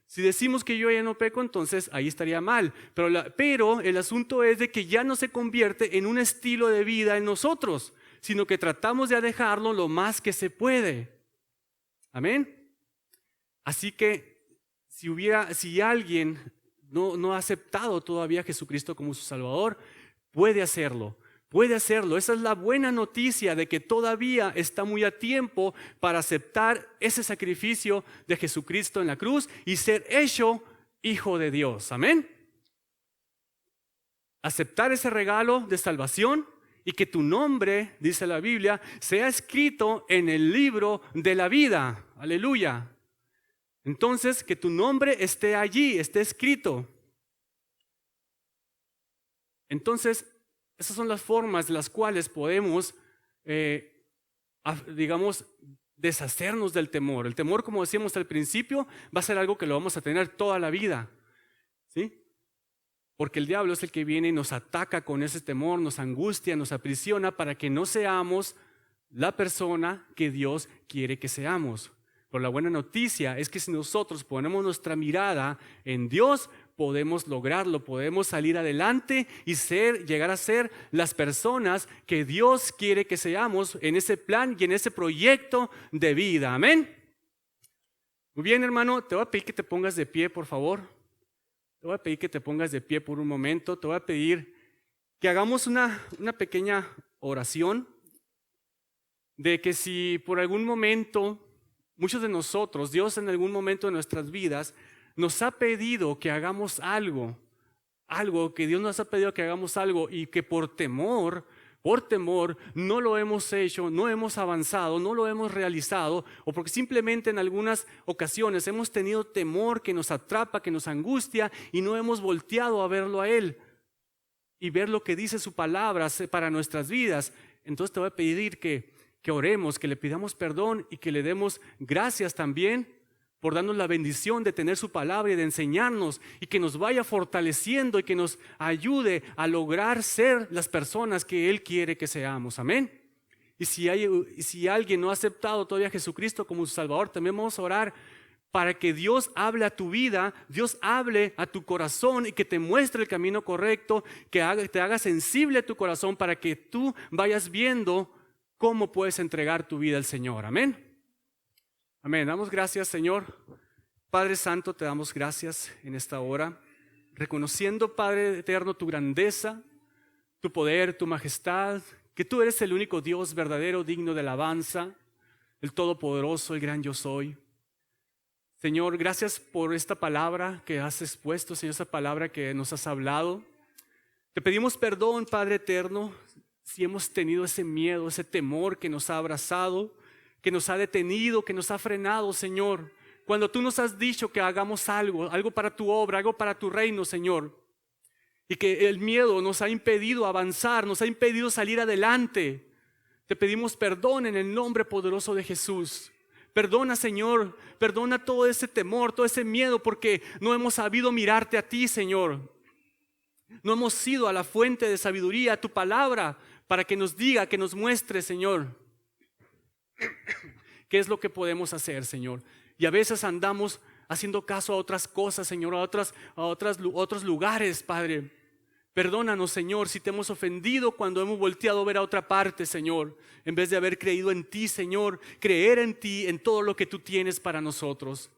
Si decimos que yo ya no peco, entonces ahí estaría mal. Pero el asunto es de que ya no se convierte en un estilo de vida en nosotros, sino que tratamos de alejarlo lo más que se puede. Amén. Así que si alguien no ha aceptado todavía a Jesucristo como su Salvador, puede hacerlo. Puede hacerlo. Esa es la buena noticia, de que todavía está muy a tiempo para aceptar ese sacrificio de Jesucristo en la cruz y ser hecho hijo de Dios. Amén. Aceptar ese regalo de salvación y que tu nombre, dice la Biblia, sea escrito en el libro de la vida. Aleluya. Entonces, que tu nombre esté allí, esté escrito. Entonces, esas son las formas de las cuales podemos, deshacernos del temor. El temor, como decíamos al principio, va a ser algo que lo vamos a tener toda la vida, ¿sí? Porque el diablo es el que viene y nos ataca con ese temor, nos angustia, nos aprisiona para que no seamos la persona que Dios quiere que seamos. Pero la buena noticia es que si nosotros ponemos nuestra mirada en Dios, podemos lograrlo, podemos salir adelante y llegar a ser las personas que Dios quiere que seamos en ese plan y en ese proyecto de vida. Amén. Muy bien, hermano, te voy a pedir que te pongas de pie, por favor. Te voy a pedir que te pongas de pie por un momento. Te voy a pedir que hagamos una pequeña oración de que si por algún momento, muchos de nosotros, Dios en algún momento de nuestras vidas nos ha pedido que hagamos algo que Dios nos ha pedido que hagamos algo y que por temor no lo hemos hecho, no hemos avanzado, no lo hemos realizado, o porque simplemente en algunas ocasiones hemos tenido temor que nos atrapa, que nos angustia y no hemos volteado a verlo a Él y ver lo que dice su palabra para nuestras vidas. Entonces te voy a pedir que oremos, que le pidamos perdón y que le demos gracias también por darnos la bendición de tener su palabra y de enseñarnos, y que nos vaya fortaleciendo y que nos ayude a lograr ser las personas que Él quiere que seamos. Amén. Y si alguien no ha aceptado todavía a Jesucristo como su Salvador, también vamos a orar para que Dios hable a tu vida, Dios hable a tu corazón y que te muestre el camino correcto, que te haga sensible a tu corazón para que tú vayas viendo cómo puedes entregar tu vida al Señor. Amén. Amén. Damos gracias, Señor. Padre Santo, te damos gracias en esta hora, reconociendo, Padre eterno, tu grandeza, tu poder, tu majestad, que tú eres el único Dios verdadero, digno de alabanza, el todopoderoso, el gran yo soy. Señor, gracias por esta palabra que has expuesto, Señor, esta palabra que nos has hablado. Te pedimos perdón, Padre eterno, si hemos tenido ese miedo, ese temor que nos ha abrazado, que nos ha detenido, que nos ha frenado, Señor. Cuando tú nos has dicho que hagamos algo para tu obra, algo para tu reino, Señor. Y que el miedo nos ha impedido avanzar, nos ha impedido salir adelante. Te pedimos perdón en el nombre poderoso de Jesús. Perdona, Señor, perdona todo ese temor, todo ese miedo, porque no hemos sabido mirarte a ti, Señor. No hemos ido a la fuente de sabiduría, a tu palabra, para que nos diga, que nos muestre, Señor, qué es lo que podemos hacer, Señor. Y a veces andamos haciendo caso a otras cosas, Señor, a otros lugares, Padre. Perdónanos, Señor, si te hemos ofendido cuando hemos volteado a ver a otra parte, Señor, en vez de haber creído en ti, Señor, creer en ti, en todo lo que tú tienes para nosotros.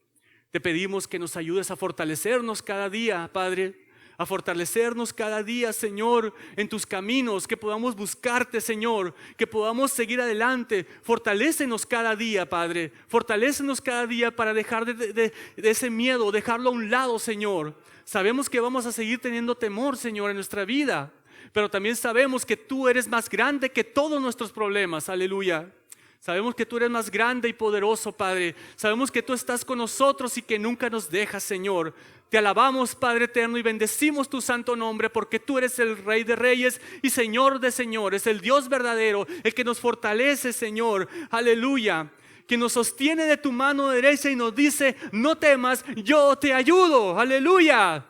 Te pedimos que nos ayudes a fortalecernos cada día, Padre, a fortalecernos cada día, Señor, en tus caminos, que podamos buscarte, Señor, que podamos seguir adelante. Fortalécenos cada día, Padre, fortalécenos cada día para dejar de ese miedo, dejarlo a un lado, Señor. Sabemos que vamos a seguir teniendo temor, Señor, en nuestra vida, pero también sabemos que tú eres más grande que todos nuestros problemas, aleluya. Sabemos que tú eres más grande y poderoso, Padre. Sabemos que tú estás con nosotros y que nunca nos dejas, Señor. Te alabamos, Padre eterno, y bendecimos tu santo nombre, porque tú eres el Rey de Reyes y Señor de Señores, el Dios verdadero, el que nos fortalece, Señor. Aleluya. Que nos sostiene de tu mano derecha y nos dice: no temas, yo te ayudo. Aleluya.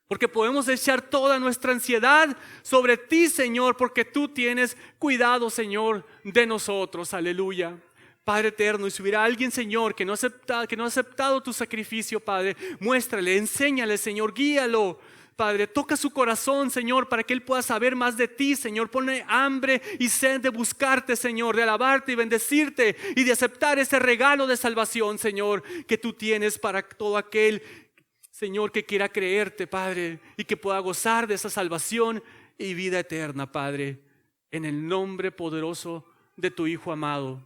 Porque podemos echar toda nuestra ansiedad sobre ti, Señor, porque tú tienes cuidado, Señor, de nosotros. Aleluya. Padre eterno, y si hubiera alguien, Señor, que no ha aceptado tu sacrificio, Padre, muéstrale, enséñale, Señor, guíalo. Padre, toca su corazón, Señor, para que Él pueda saber más de ti, Señor. Ponle hambre y sed de buscarte, Señor, de alabarte y bendecirte y de aceptar ese regalo de salvación, Señor, que tú tienes para todo aquel, Señor, que quiera creerte, Padre, y que pueda gozar de esa salvación y vida eterna, Padre, en el nombre poderoso de tu Hijo amado.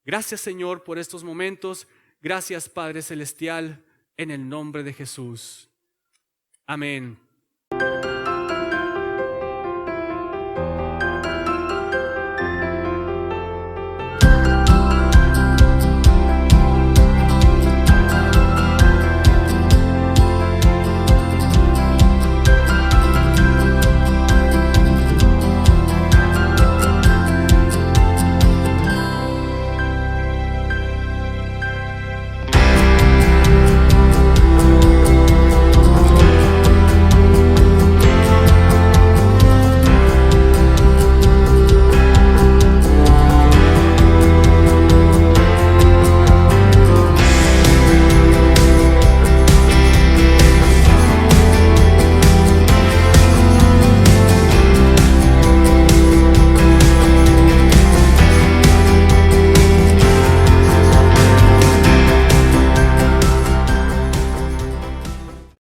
Gracias, Señor, por estos momentos. Gracias, Padre Celestial, en el nombre de Jesús. Amén.